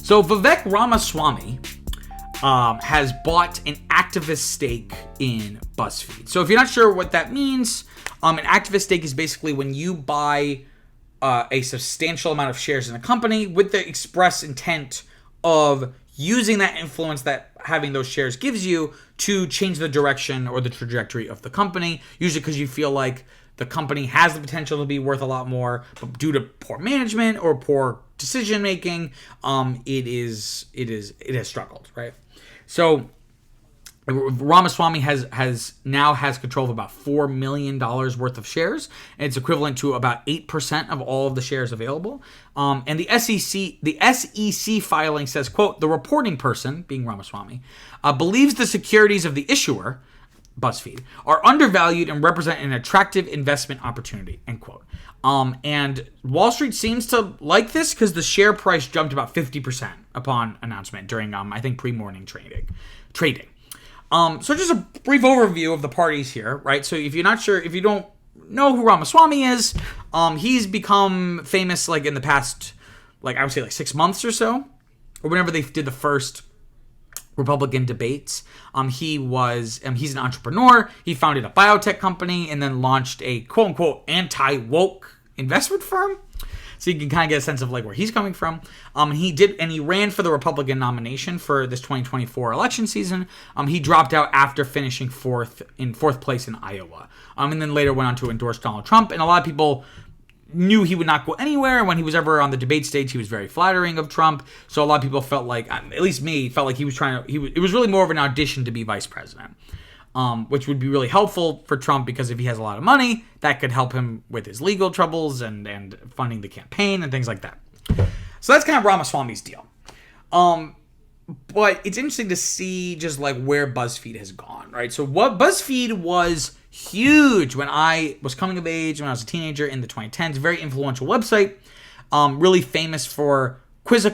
So Vivek Ramaswamy has bought an activist stake in BuzzFeed. So if you're not sure what that means, an activist stake is basically when you buy a substantial amount of shares in a company with the express intent of using that influence that having those shares gives you to change the direction or the trajectory of the company, usually because you feel like the company has the potential to be worth a lot more, but due to poor management or poor decision making, it has struggled, right? So Ramaswamy has control of about $4 million worth of shares, and it's equivalent to about 8% of all of the shares available. And the SEC filing says, quote, the reporting person, being Ramaswamy, believes the securities of the issuer, BuzzFeed, are undervalued and represent an attractive investment opportunity, end quote. And Wall Street seems to like this because the share price jumped about 50% upon announcement during, I think, pre-morning trading. So just a brief overview of the parties here, right? So if you don't know who Ramaswamy is, he's become famous like in the past, like I would say like 6 months or so, or whenever they did the first Republican debates. He's an entrepreneur. He founded a biotech company and then launched a quote unquote anti-woke investment firm. So you can kind of get a sense of like where he's coming from. He ran for the Republican nomination for this 2024 election season. He dropped out after finishing fourth place in Iowa. And then later went on to endorse Donald Trump. And a lot of people knew he would not go anywhere. When he was ever on the debate stage, he was very flattering of Trump. So a lot of people felt like, at least me, felt like he was it was really more of an audition to be vice president. Which would be really helpful for Trump because if he has a lot of money, that could help him with his legal troubles and funding the campaign and things like that. So that's kind of Ramaswamy's deal. But it's interesting to see just like where BuzzFeed has gone, right? So what BuzzFeed was huge when I was coming of age, when I was a teenager in the 2010s, very influential website, really famous for quizzes,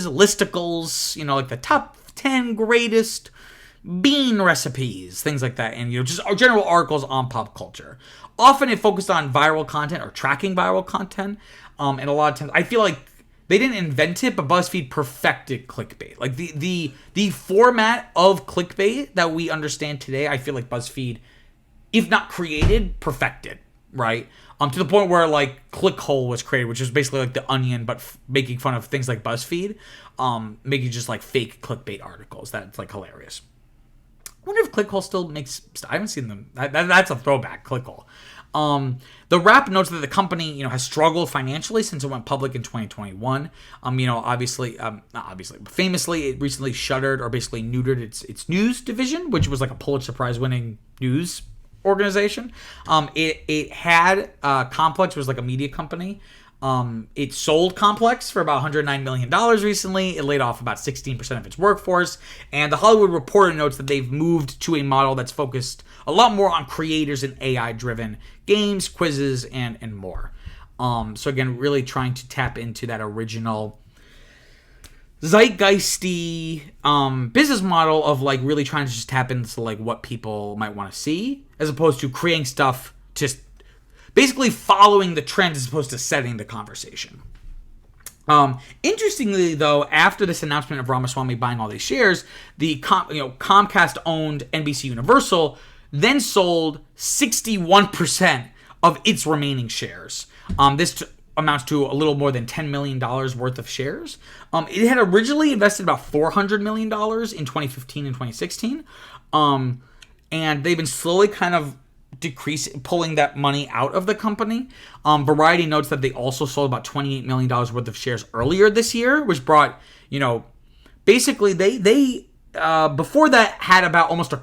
listicles, like the top 10 greatest bean recipes, things like that, and just general articles on pop culture. Often it focused on viral content or tracking viral content, and a lot of times I feel like they didn't invent it, but BuzzFeed perfected clickbait. Like the format of clickbait that we understand today, I feel like BuzzFeed, if not created, perfected, right? To the point where like Clickhole was created, which is basically like The Onion, but making fun of things like BuzzFeed, making just like fake clickbait articles. That's like hilarious. I wonder if Clickhole still makes... I haven't seen them. That's a throwback, Clickhole. The Wrap notes that the company, has struggled financially since it went public in 2021. Famously, it recently shuttered or basically neutered its news division, which was like a Pulitzer Prize-winning news organization. It had Complex, was like a media company. It sold Complex for about $109 million recently. It laid off about 16% of its workforce. And the Hollywood Reporter notes that they've moved to a model that's focused a lot more on creators and AI-driven games, quizzes, and more. So again, really trying to tap into that original zeitgeisty business model of like really trying to just tap into like what people might want to see, as opposed to creating stuff just basically following the trend as opposed to setting the conversation. Interestingly, though, after this announcement of Ramaswamy buying all these shares, the Comcast-owned NBC Universal then sold 61% of its remaining shares. This amounts to a little more than $10 million worth of shares. It had originally invested about $400 million in 2015 and 2016. And they've been slowly kind of pulling that money out of the company. Variety notes that they also sold about $28 million worth of shares earlier this year, which brought, basically they before that had about almost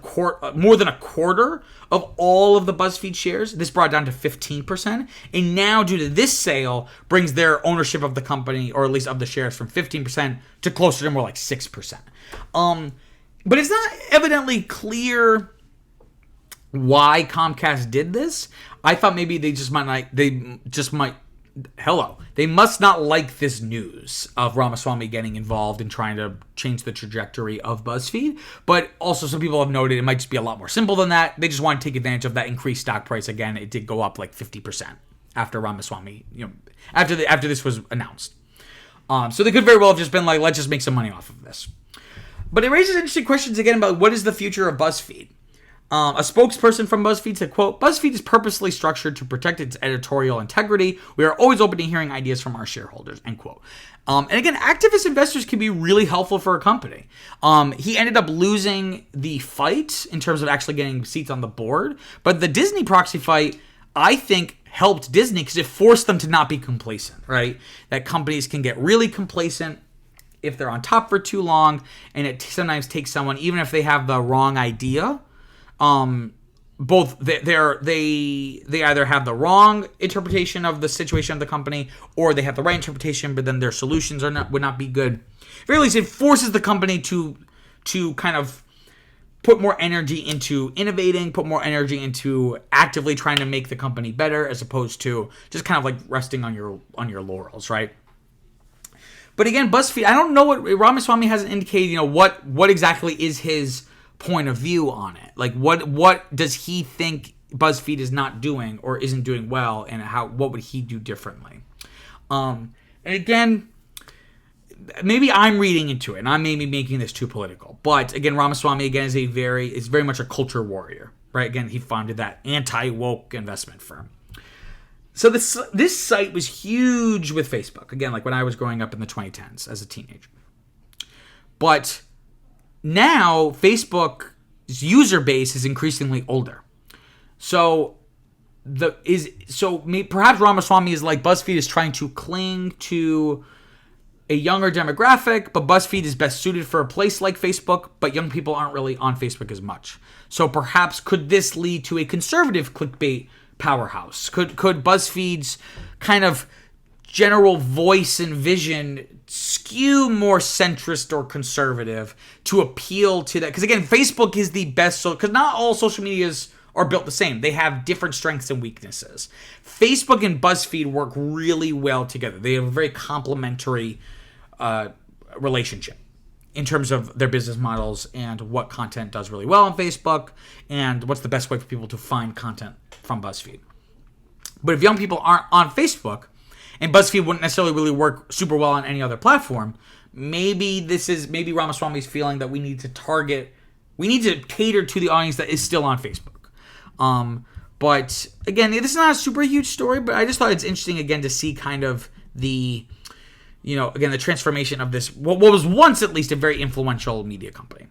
more than a quarter of all of the BuzzFeed shares. This brought it down to 15%. And now, due to this sale, brings their ownership of the company, or at least of the shares, from 15% to closer to more like 6%. But it's not evidently clear why Comcast did this. I thought maybe they must not like this news of Ramaswamy getting involved in trying to change the trajectory of BuzzFeed. But also some people have noted it might just be a lot more simple than that. They just want to take advantage of that increased stock price. Again, it did go up like 50% after Ramaswamy, after this was announced. So they could very well have just been like, let's just make some money off of this. But it raises interesting questions again about what is the future of BuzzFeed. A spokesperson from BuzzFeed said, quote, BuzzFeed is purposely structured to protect its editorial integrity. We are always open to hearing ideas from our shareholders, end quote. And again, activist investors can be really helpful for a company. He ended up losing the fight in terms of actually getting seats on the board. But the Disney proxy fight, I think, helped Disney because it forced them to not be complacent, right? That companies can get really complacent if they're on top for too long. And it sometimes takes someone, even if they have the wrong idea, both they either have the wrong interpretation of the situation of the company, or they have the right interpretation, but then their solutions would not be good. At very least, it forces the company to kind of put more energy into innovating, put more energy into actively trying to make the company better, as opposed to just kind of like resting on your laurels, right? But again, BuzzFeed, I don't know what Ramaswamy hasn't indicated. What exactly is his point of view on it? Like what does he think BuzzFeed is not doing or isn't doing well, and what would he do differently? And again, maybe I'm reading into it and I'm maybe making this too political, but again, Ramaswamy again is very much a culture warrior, right? Again, he founded that anti-woke investment firm. So this site was huge with Facebook, again, like when I was growing up in the 2010s as a teenager. But now, Facebook's user base is increasingly older. So perhaps Ramaswamy is like, BuzzFeed is trying to cling to a younger demographic, but BuzzFeed is best suited for a place like Facebook, but young people aren't really on Facebook as much. So perhaps could this lead to a conservative clickbait powerhouse? Could BuzzFeed's kind of general voice and vision skew more centrist or conservative to appeal to that? Because again, Facebook is the best, because not all social medias are built the same. They have different strengths and weaknesses. Facebook and BuzzFeed work really well together. They have a very complementary relationship in terms of their business models and what content does really well on Facebook and what's the best way for people to find content from BuzzFeed. But if young people aren't on Facebook, and BuzzFeed wouldn't necessarily really work super well on any other platform, maybe Ramaswamy's feeling that we need to cater to the audience that is still on Facebook. But again, this is not a super huge story, but I just thought it's interesting again to see kind of the transformation of this, what was once at least a very influential media company.